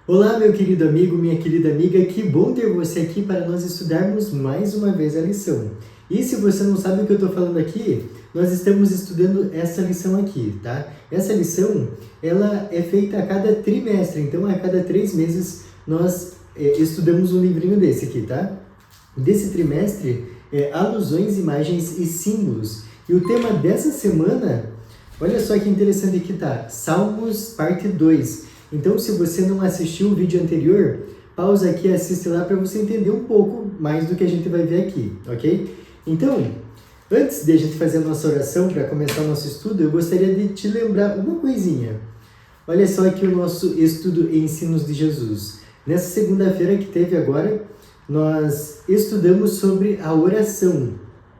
Olá, meu querido amigo, minha querida amiga, que bom ter você aqui para nós estudarmos mais uma vez a lição. E se você não sabe o que eu estou falando aqui, nós estamos estudando essa lição aqui, tá? Essa lição, ela é feita a cada trimestre, então a cada 3 meses nós estudamos um livrinho desse aqui, tá? Desse trimestre é alusões, imagens e símbolos. E o tema dessa semana, olha só que interessante que tá, Salmos parte 2. Então, se você não assistiu o vídeo anterior, pausa aqui e assiste lá para você entender um pouco mais do que a gente vai ver aqui, ok? Então, antes de a gente fazer a nossa oração para começar o nosso estudo, eu gostaria de te lembrar uma coisinha. Olha só aqui o nosso estudo em Ensinos de Jesus. Nessa segunda-feira que teve agora, nós estudamos sobre a oração.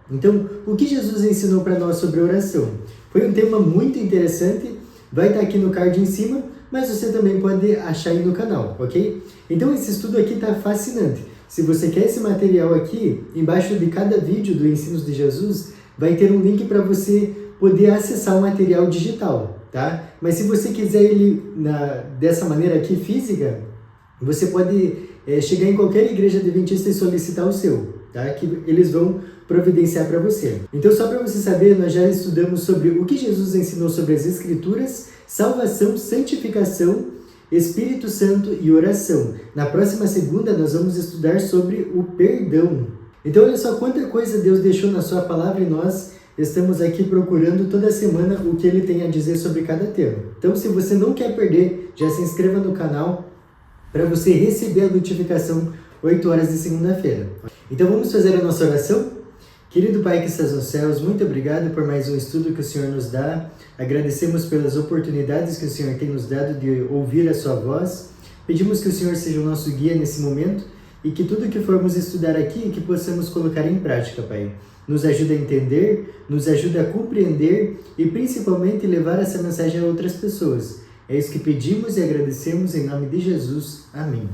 Então, o que Jesus ensinou para nós sobre a oração? Foi um tema muito interessante, vai estar aqui no card em cima, mas você também pode achar aí no canal, ok? Então esse estudo aqui está fascinante. Se você quer esse material aqui, embaixo de cada vídeo do Ensinos de Jesus, vai ter um link para você poder acessar o material digital, tá? Mas se você quiser ele dessa maneira aqui, física, você pode chegar em qualquer igreja adventista e solicitar o seu, tá? Que eles vão providenciar para você. Então, só para você saber, nós já estudamos sobre o que Jesus ensinou sobre as Escrituras, salvação, santificação, Espírito Santo e oração. Na próxima segunda, nós vamos estudar sobre o perdão. Então, olha só quanta coisa Deus deixou na sua palavra e nós estamos aqui procurando toda semana o que Ele tem a dizer sobre cada tema. Então, se você não quer perder, já se inscreva no canal para você receber a notificação 8 horas de segunda-feira. Então, vamos fazer a nossa oração? Querido Pai que estás nos céus, muito obrigado por mais um estudo que o Senhor nos dá. Agradecemos pelas oportunidades que o Senhor tem nos dado de ouvir a sua voz. Pedimos que o Senhor seja o nosso guia nesse momento e que tudo que formos estudar aqui, que possamos colocar em prática, Pai. Nos ajuda a entender, nos ajuda a compreender e principalmente levar essa mensagem a outras pessoas. É isso que pedimos e agradecemos em nome de Jesus. Amém.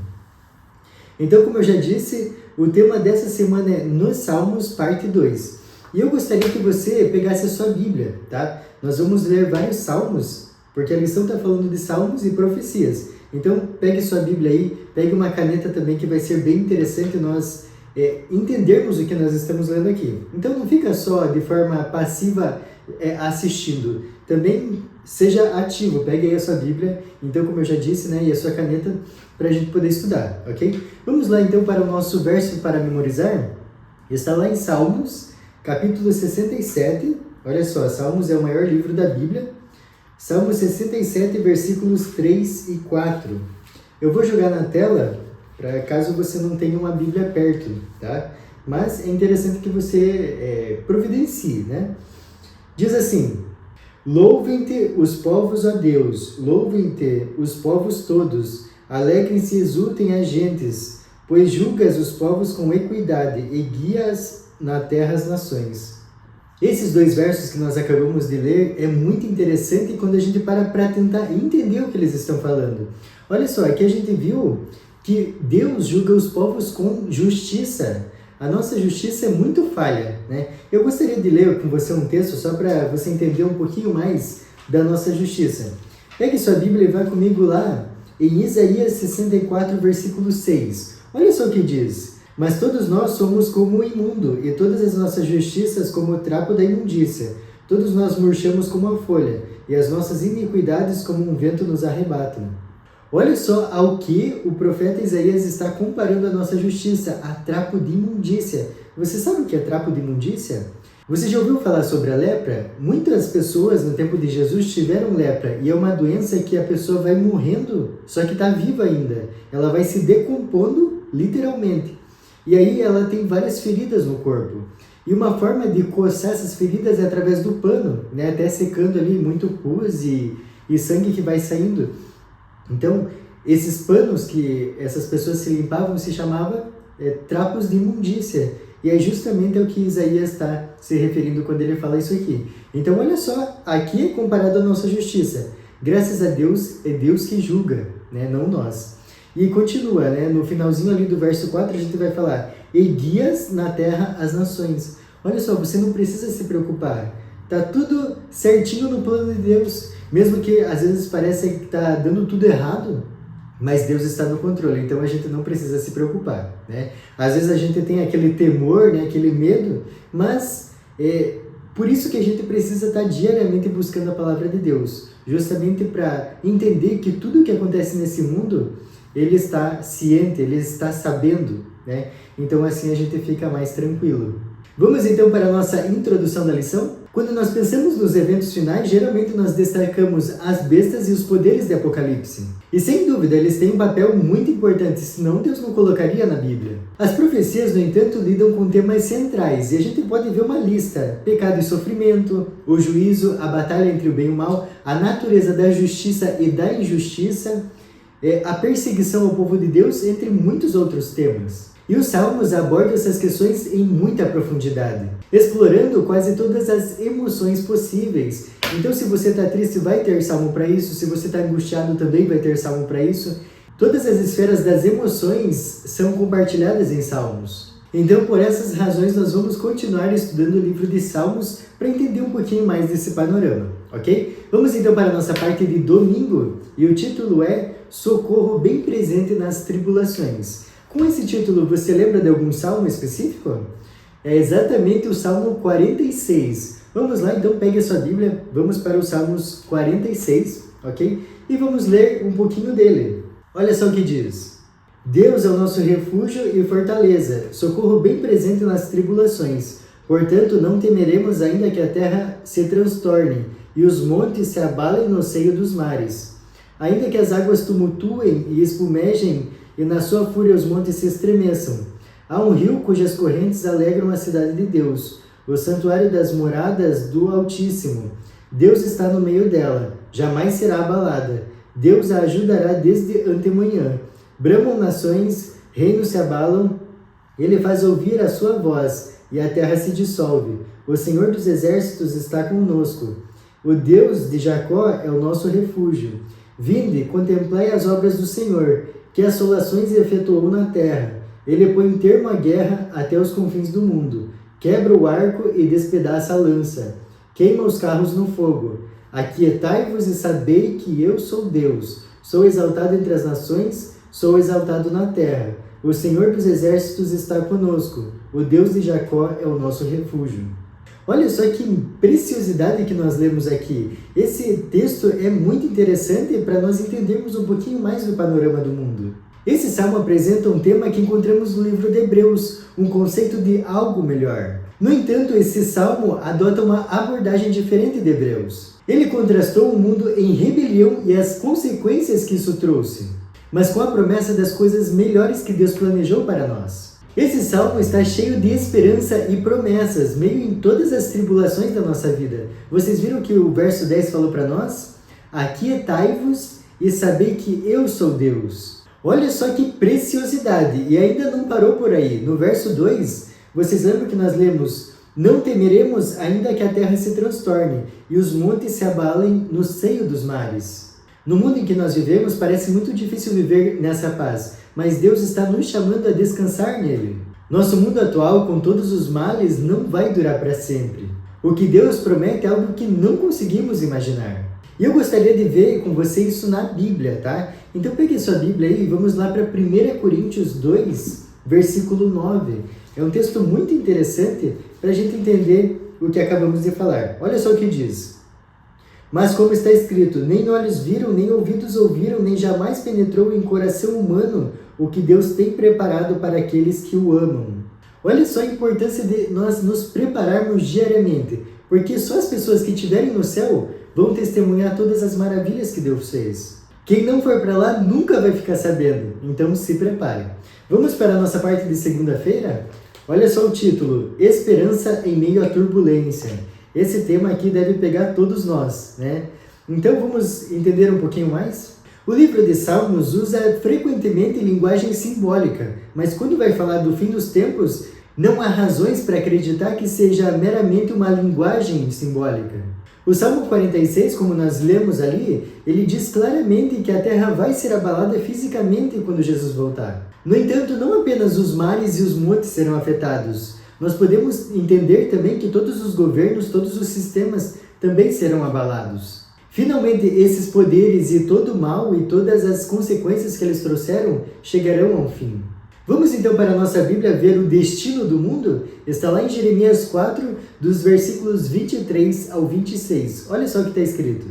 Então, como eu já disse, o tema dessa semana é Nos Salmos, parte 2. E eu gostaria que você pegasse a sua Bíblia, tá? Nós vamos ler vários salmos, porque a lição está falando de salmos e profecias. Então, pegue sua Bíblia aí, pegue uma caneta também, que vai ser bem interessante nós entendermos o que nós estamos lendo aqui. Então, não fica só de forma passiva assistindo. Também seja ativo, pegue aí a sua Bíblia, então, como eu já disse, né, e a sua caneta, para a gente poder estudar, ok? Vamos lá, então, para o nosso verso para memorizar. Está lá em Salmos, capítulo 67. Olha só, Salmos é o maior livro da Bíblia. Salmos 67, versículos 3 e 4. Eu vou jogar na tela, para caso você não tenha uma Bíblia perto, tá? Mas é interessante que você providencie, né? Diz assim: Louvem-te os povos, ó Deus, louvem-te os povos todos, alegrem-se e exultem as gentes, pois julgas os povos com equidade e guias na terra as nações. Esses dois versos que nós acabamos de ler é muito interessante quando a gente para tentar entender o que eles estão falando. Olha só, aqui a gente viu que Deus julga os povos com justiça. A nossa justiça é muito falha, né? Eu gostaria de ler com você um texto só para você entender um pouquinho mais da nossa justiça. Pegue sua Bíblia e vá comigo lá em Isaías 64, versículo 6. Olha só o que diz: Mas todos nós somos como o imundo, e todas as nossas justiças como o trapo da imundícia. Todos nós murchamos como a folha, e as nossas iniquidades como um vento nos arrebatam. Olha só ao que o profeta Isaías está comparando a nossa justiça, a trapo de imundícia. Você sabe o que é trapo de imundícia? Você já ouviu falar sobre a lepra? Muitas pessoas no tempo de Jesus tiveram lepra, e é uma doença que a pessoa vai morrendo, só que está viva ainda. Ela vai se decompondo, literalmente. E aí ela tem várias feridas no corpo. E uma forma de coçar essas feridas é através do pano, né? Até secando ali muito pus e sangue que vai saindo. Então, esses panos que essas pessoas se limpavam se chamavam trapos de imundícia. E é justamente ao que Isaías está se referindo quando ele fala isso aqui. Então, olha só, aqui é comparado à nossa justiça. Graças a Deus, é Deus que julga, né? Não nós. E continua, né? No finalzinho ali do verso 4, a gente vai falar: E guias na terra as nações. Olha só, você não precisa se preocupar. Tá tudo certinho no plano de Deus. Mesmo que às vezes pareça que está dando tudo errado, mas Deus está no controle, então a gente não precisa se preocupar, né? Às vezes a gente tem aquele temor, né, aquele medo, mas por isso que a gente precisa estar diariamente buscando a palavra de Deus, justamente para entender que tudo o que acontece nesse mundo, Ele está ciente, Ele está sabendo, né? Então assim a gente fica mais tranquilo. Vamos então para a nossa introdução da lição? Quando nós pensamos nos eventos finais, geralmente nós destacamos as bestas e os poderes de Apocalipse. E sem dúvida, eles têm um papel muito importante, senão Deus não colocaria na Bíblia. As profecias, no entanto, lidam com temas centrais, e a gente pode ver uma lista: pecado e sofrimento, o juízo, a batalha entre o bem e o mal, a natureza da justiça e da injustiça, a perseguição ao povo de Deus, entre muitos outros temas. E os Salmos abordam essas questões em muita profundidade, explorando quase todas as emoções possíveis. Então, se você está triste, vai ter salmo para isso. Se você está angustiado, também vai ter salmo para isso. Todas as esferas das emoções são compartilhadas em salmos. Então, por essas razões, nós vamos continuar estudando o livro de Salmos para entender um pouquinho mais desse panorama, ok? Vamos então para a nossa parte de domingo, e o título é Socorro bem presente nas tribulações. Com esse título, você lembra de algum salmo específico? É exatamente o Salmo 46. Vamos lá, então, pegue a sua Bíblia, vamos para o Salmos 46, ok? E vamos ler um pouquinho dele. Olha só o que diz. Deus é o nosso refúgio e fortaleza, socorro bem presente nas tribulações. Portanto, não temeremos ainda que a terra se transtorne e os montes se abalem no seio dos mares. Ainda que as águas tumultuem e espumejem e na sua fúria os montes se estremeçam. Há um rio cujas correntes alegram a cidade de Deus, o santuário das moradas do Altíssimo. Deus está no meio dela, jamais será abalada. Deus a ajudará desde antemanhã. Bramam nações, reinos se abalam, Ele faz ouvir a sua voz, e a terra se dissolve. O Senhor dos exércitos está conosco. O Deus de Jacó é o nosso refúgio. Vinde, contemplai as obras do Senhor, que assolações efetuou na terra. Ele põe termo à guerra até os confins do mundo. Quebra o arco e despedaça a lança. Queima os carros no fogo. Aquietai-vos e sabei que eu sou Deus. Sou exaltado entre as nações, sou exaltado na terra. O Senhor dos exércitos está conosco. O Deus de Jacó é o nosso refúgio. Olha só que preciosidade que nós lemos aqui. Esse texto é muito interessante para nós entendermos um pouquinho mais do panorama do mundo. Esse salmo apresenta um tema que encontramos no livro de Hebreus, um conceito de algo melhor. No entanto, esse salmo adota uma abordagem diferente de Hebreus. Ele contrastou o mundo em rebelião e as consequências que isso trouxe, mas com a promessa das coisas melhores que Deus planejou para nós. Esse salmo está cheio de esperança e promessas, meio em todas as tribulações da nossa vida. Vocês viram que o verso 10 falou para nós? Aquietai-vos e sabei que eu sou Deus. Olha só que preciosidade! E ainda não parou por aí. No verso 2, vocês lembram que nós lemos: não temeremos ainda que a terra se transtorne e os montes se abalem no seio dos mares. No mundo em que nós vivemos, parece muito difícil viver nessa paz, mas Deus está nos chamando a descansar nele. Nosso mundo atual, com todos os males, não vai durar para sempre. O que Deus promete é algo que não conseguimos imaginar. E eu gostaria de ver com você isso na Bíblia, tá? Então pegue sua Bíblia aí e vamos lá para 1 Coríntios 2, versículo 9. É um texto muito interessante para a gente entender o que acabamos de falar. Olha só o que diz. Mas como está escrito, nem olhos viram, nem ouvidos ouviram, nem jamais penetrou em coração humano o que Deus tem preparado para aqueles que o amam. Olha só a importância de nós nos prepararmos diariamente, porque só as pessoas que estiverem no céu vão testemunhar todas as maravilhas que Deus fez. Quem não for para lá nunca vai ficar sabendo, então se prepare. Vamos para a nossa parte de segunda-feira? Olha só o título, Esperança em meio à turbulência. Esse tema aqui deve pegar todos nós, né? Então vamos entender um pouquinho mais? O livro de Salmos usa frequentemente linguagem simbólica, mas quando vai falar do fim dos tempos, não há razões para acreditar que seja meramente uma linguagem simbólica. O Salmo 46, como nós lemos ali, ele diz claramente que a terra vai ser abalada fisicamente quando Jesus voltar. No entanto, não apenas os mares e os montes serão afetados. Nós podemos entender também que todos os governos, todos os sistemas também serão abalados. Finalmente, esses poderes e todo o mal e todas as consequências que eles trouxeram chegarão ao fim. Vamos então para a nossa Bíblia ver o destino do mundo? Está lá em Jeremias 4, dos versículos 23 ao 26. Olha só o que está escrito.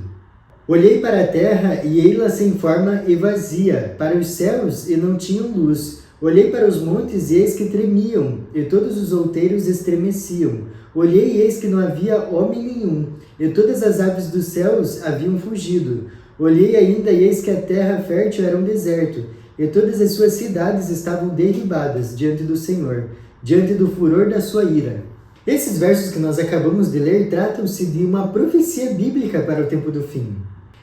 Olhei para a terra e ei-la sem forma e vazia, para os céus e não tinham luz. Olhei para os montes e eis que tremiam, e todos os outeiros estremeciam. Olhei e eis que não havia homem nenhum, e todas as aves dos céus haviam fugido. Olhei ainda e eis que a terra fértil era um deserto, e todas as suas cidades estavam derribadas diante do Senhor, diante do furor da sua ira. Esses versos que nós acabamos de ler tratam-se de uma profecia bíblica para o tempo do fim.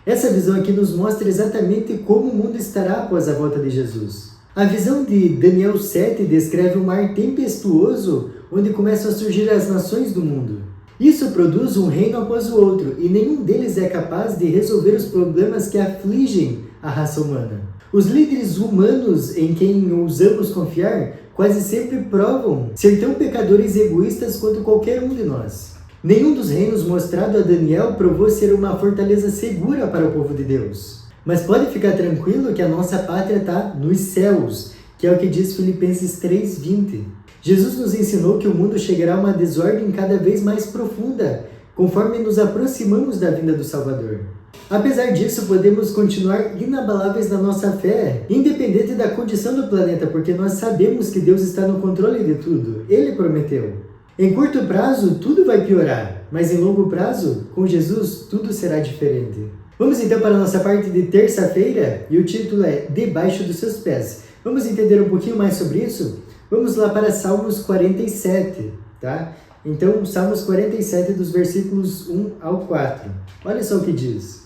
Essa visão aqui nos mostra exatamente como o mundo estará após a volta de Jesus. A visão de Daniel 7 descreve um mar tempestuoso onde começam a surgir as nações do mundo. Isso produz um reino após o outro e nenhum deles é capaz de resolver os problemas que afligem a raça humana. Os líderes humanos em quem ousamos confiar quase sempre provam ser tão pecadores e egoístas quanto qualquer um de nós. Nenhum dos reinos mostrado a Daniel provou ser uma fortaleza segura para o povo de Deus. Mas pode ficar tranquilo que a nossa pátria está nos céus, que é o que diz Filipenses 3:20. Jesus nos ensinou que o mundo chegará a uma desordem cada vez mais profunda, conforme nos aproximamos da vinda do Salvador. Apesar disso, podemos continuar inabaláveis na nossa fé, independente da condição do planeta, porque nós sabemos que Deus está no controle de tudo. Ele prometeu. Em curto prazo, tudo vai piorar, mas em longo prazo, com Jesus, tudo será diferente. Vamos então para a nossa parte de terça-feira, e o título é Debaixo dos seus pés. Vamos entender um pouquinho mais sobre isso? Vamos lá para Salmos 47, tá? Então, Salmos 47, dos versículos 1 ao 4. Olha só o que diz.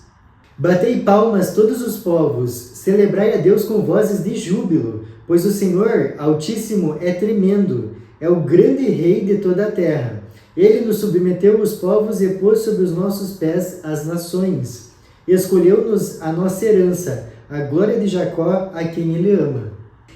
Batei palmas todos os povos, celebrai a Deus com vozes de júbilo, pois o Senhor Altíssimo é tremendo, é o grande Rei de toda a terra. Ele nos submeteu os povos e pôs sobre os nossos pés as nações. Escolheu-nos a nossa herança, a glória de Jacó, a quem Ele ama.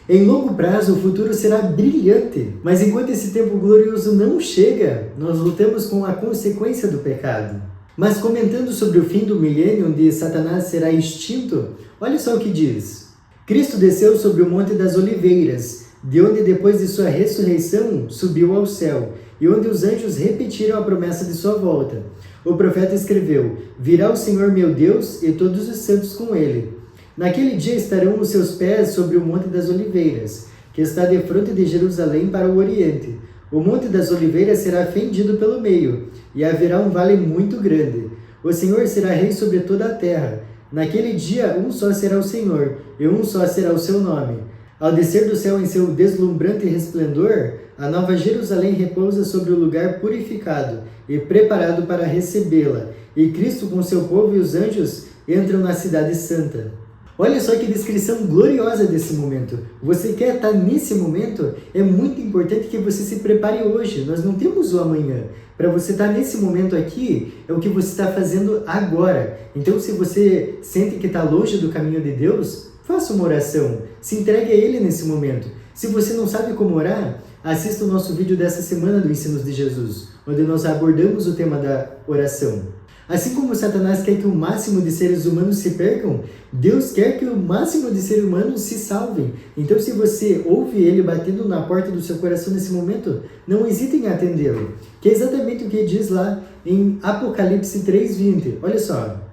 Em longo prazo, o futuro será brilhante, mas enquanto esse tempo glorioso não chega, nós lutamos com a consequência do pecado. Mas comentando sobre o fim do milênio, onde Satanás será extinto, olha só o que diz. Cristo desceu sobre o Monte das Oliveiras, de onde depois de sua ressurreição subiu ao céu, e onde os anjos repetiram a promessa de sua volta. O profeta escreveu, virá o Senhor meu Deus e todos os santos com ele. Naquele dia estarão os seus pés sobre o Monte das Oliveiras, que está defronte de Jerusalém para o oriente. O Monte das Oliveiras será fendido pelo meio, e haverá um vale muito grande. O Senhor será rei sobre toda a terra. Naquele dia, um só será o Senhor, e um só será o seu nome. Ao descer do céu em seu deslumbrante resplendor, a nova Jerusalém repousa sobre o lugar purificado e preparado para recebê-la, e Cristo com seu povo e os anjos entram na cidade santa. Olha só que descrição gloriosa desse momento. Você quer estar nesse momento? É muito importante que você se prepare hoje. Nós não temos o amanhã. Para você estar nesse momento aqui, é o que você está fazendo agora. Então, se você sente que está longe do caminho de Deus, faça uma oração. Se entregue a Ele nesse momento. Se você não sabe como orar, assista o nosso vídeo dessa semana do Ensinos de Jesus, onde nós abordamos o tema da oração. Assim como Satanás quer que o máximo de seres humanos se percam, Deus quer que o máximo de seres humanos se salvem. Então, se você ouve Ele batendo na porta do seu coração nesse momento, não hesite em atendê-lo. Que é exatamente o que diz lá em Apocalipse 3:20. Olha só.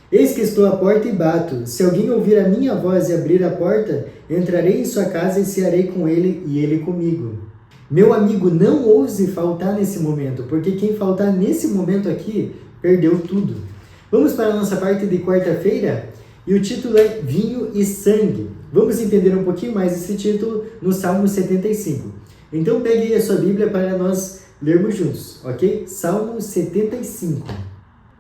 Eis que estou à porta e bato. Se alguém ouvir a minha voz e abrir a porta, entrarei em sua casa e cearei com ele e ele comigo. Meu amigo, não ouse faltar nesse momento, porque quem faltar nesse momento aqui, perdeu tudo. Vamos para a nossa parte de quarta-feira e o título é Vinho e Sangue. Vamos entender um pouquinho mais esse título no Salmo 75. Então pegue aí a sua Bíblia para nós lermos juntos, ok? Salmo 75.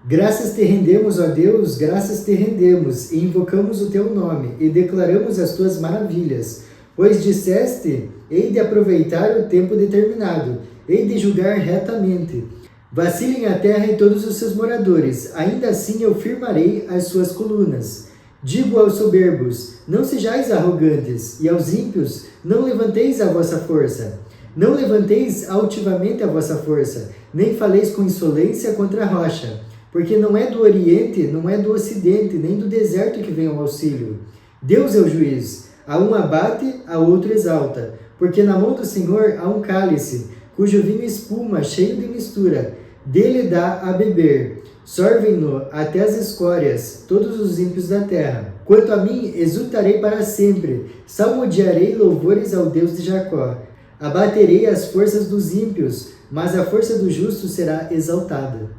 Graças te rendemos, ó Deus, graças te rendemos, e invocamos o teu nome, e declaramos as tuas maravilhas. Pois disseste, hei de aproveitar o tempo determinado, hei de julgar retamente. Vacilem a terra e todos os seus moradores, ainda assim eu firmarei as suas colunas. Digo aos soberbos, não sejais arrogantes, e aos ímpios, não levanteis a vossa força. Não levanteis altivamente a vossa força, nem faleis com insolência contra a rocha. porque não é do Oriente, não é do Ocidente, nem do deserto que vem ao auxílio. Deus é o juiz. A um abate, a outro exalta. Porque na mão do Senhor há um cálice, cujo vinho espuma, cheio de mistura. Dele dá a beber. Sorvem-no até as escórias, todos os ímpios da terra. Quanto a mim, exultarei para sempre. Salmodiarei louvores ao Deus de Jacó. Abaterei as forças dos ímpios, mas a força do justo será exaltada.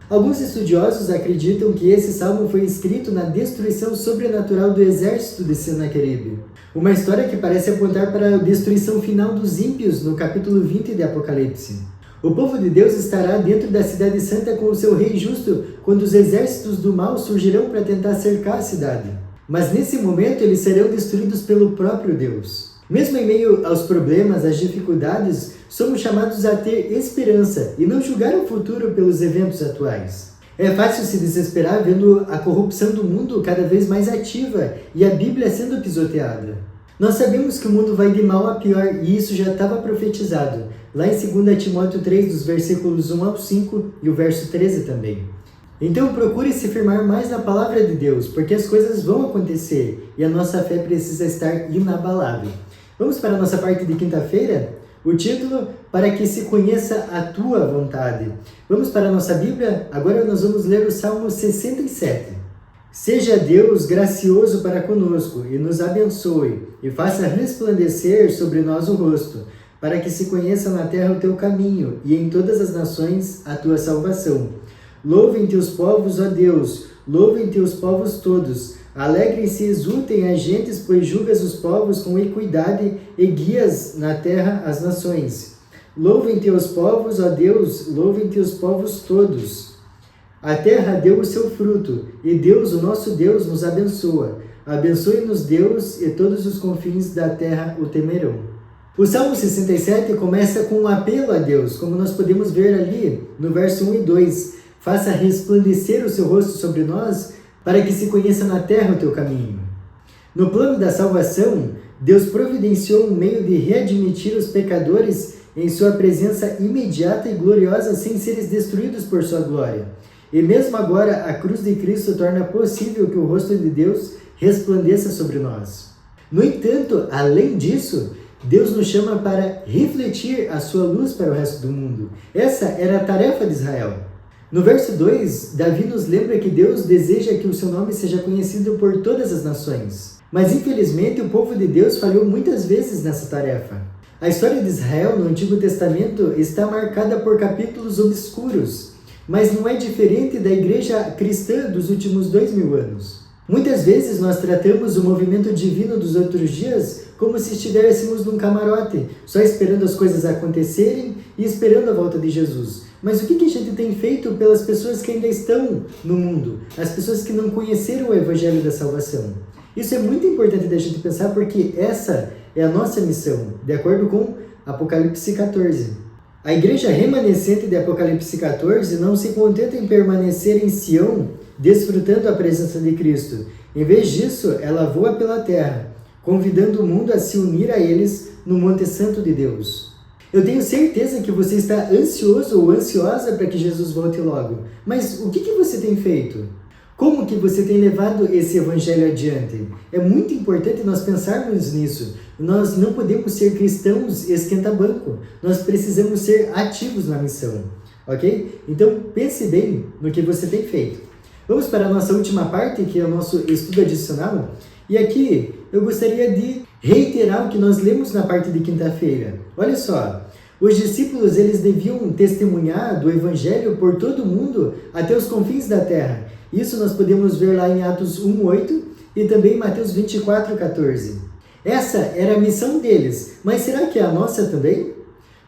Alguns estudiosos acreditam que esse salmo foi escrito na destruição sobrenatural do exército de Senaqueribe. Uma história que parece apontar para a destruição final dos ímpios no capítulo 20 de Apocalipse. O povo de Deus estará dentro da cidade santa com o seu rei justo, quando os exércitos do mal surgirão para tentar cercar a cidade. Mas nesse momento eles serão destruídos pelo próprio Deus. Mesmo em meio aos problemas, às dificuldades, somos chamados a ter esperança e não julgar o futuro pelos eventos atuais. É fácil se desesperar vendo a corrupção do mundo cada vez mais ativa e a Bíblia sendo pisoteada. Nós sabemos que o mundo vai de mal a pior e isso já estava profetizado, lá em 2 Timóteo 3, dos versículos 1 ao 5 e o verso 13 também. Então procure se firmar mais na palavra de Deus, porque as coisas vão acontecer e a nossa fé precisa estar inabalável. Vamos para a nossa parte de quinta-feira? O título, para que se conheça a tua vontade. Vamos para a nossa Bíblia? Agora nós vamos ler o Salmo 67. Seja Deus gracioso para conosco e nos abençoe, e faça resplandecer sobre nós o rosto, para que se conheça na terra o teu caminho, e em todas as nações a tua salvação. Louvem-te os povos, ó Deus, louvem-te os povos todos. Alegrem-se e exultem as gentes, pois julgas os povos com equidade e guias na terra as nações. Louvem-te os povos, ó Deus, louvem-te os povos todos. A terra deu o seu fruto, e Deus, o nosso Deus, nos abençoa. Abençoe-nos Deus, e todos os confins da terra o temerão. O Salmo 67 começa com um apelo a Deus, como nós podemos ver ali no verso 1 e 2. Faça resplandecer o seu rosto sobre nós, para que se conheça na terra o teu caminho. No plano da salvação, Deus providenciou um meio de readmitir os pecadores em sua presença imediata e gloriosa sem seres destruídos por sua glória. E mesmo agora, a cruz de Cristo torna possível que o rosto de Deus resplandeça sobre nós. No entanto, além disso, Deus nos chama para refletir a sua luz para o resto do mundo. Essa era a tarefa de Israel. No verso 2, Davi nos lembra que Deus deseja que o seu nome seja conhecido por todas as nações. Mas infelizmente o povo de Deus falhou muitas vezes nessa tarefa. A história de Israel no Antigo Testamento está marcada por capítulos obscuros, mas não é diferente da igreja cristã dos últimos 2000 anos. Muitas vezes nós tratamos o movimento divino dos outros dias como se estivéssemos num camarote, só esperando as coisas acontecerem e esperando a volta de Jesus. Mas o que a gente tem feito pelas pessoas que ainda estão no mundo? As pessoas que não conheceram o Evangelho da Salvação. Isso é muito importante da gente pensar porque essa é a nossa missão, de acordo com Apocalipse 14. A igreja remanescente de Apocalipse 14 não se contenta em permanecer em Sião, desfrutando a presença de Cristo. Em vez disso, ela voa pela terra, convidando o mundo a se unir a eles no Monte Santo de Deus. Eu tenho certeza que você está ansioso ou ansiosa para que Jesus volte logo. Mas o que você tem feito? Como que você tem levado esse evangelho adiante? É muito importante nós pensarmos nisso. Nós não podemos ser cristãos esquenta-banco. Nós precisamos ser ativos na missão. Ok? Então pense bem no que você tem feito. Vamos para a nossa última parte, que é o nosso estudo adicional. E aqui eu gostaria de reiterar o que nós lemos na parte de quinta-feira. Olha só, os discípulos eles deviam testemunhar do Evangelho por todo o mundo até os confins da terra. Isso nós podemos ver lá em Atos 1:8 e também em Mateus 24:14. Essa era a missão deles, mas será que é a nossa também?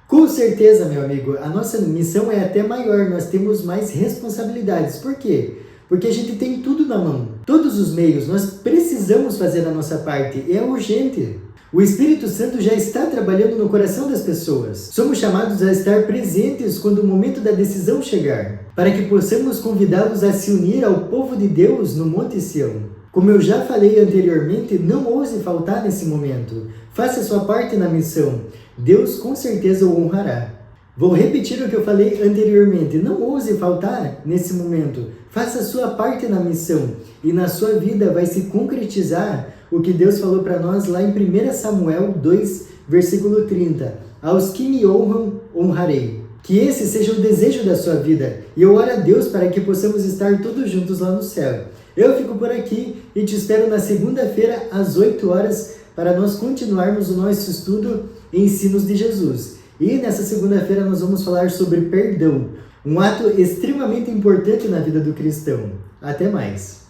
Com certeza, meu amigo, a nossa missão é até maior, nós temos mais responsabilidades. Por quê? Porque a gente tem tudo na mão, todos os meios, nós precisamos fazer a nossa parte, é urgente. O Espírito Santo já está trabalhando no coração das pessoas. Somos chamados a estar presentes quando o momento da decisão chegar, para que possamos convidá-los a se unir ao povo de Deus no Monte Sião. Como eu já falei anteriormente, não ouse faltar nesse momento. Faça sua parte na missão. Deus com certeza o honrará. Vou repetir o que eu falei anteriormente. Não ouse faltar nesse momento. Faça a sua parte na missão. E na sua vida vai se concretizar o que Deus falou para nós lá em 1 Samuel 2, versículo 30. Aos que me honram, honrarei. Que esse seja o desejo da sua vida. E eu oro a Deus para que possamos estar todos juntos lá no céu. Eu fico por aqui e te espero na segunda-feira às 8 horas para nós continuarmos o nosso estudo Ensinos de Jesus. E nessa segunda-feira nós vamos falar sobre perdão, um ato extremamente importante na vida do cristão. Até mais!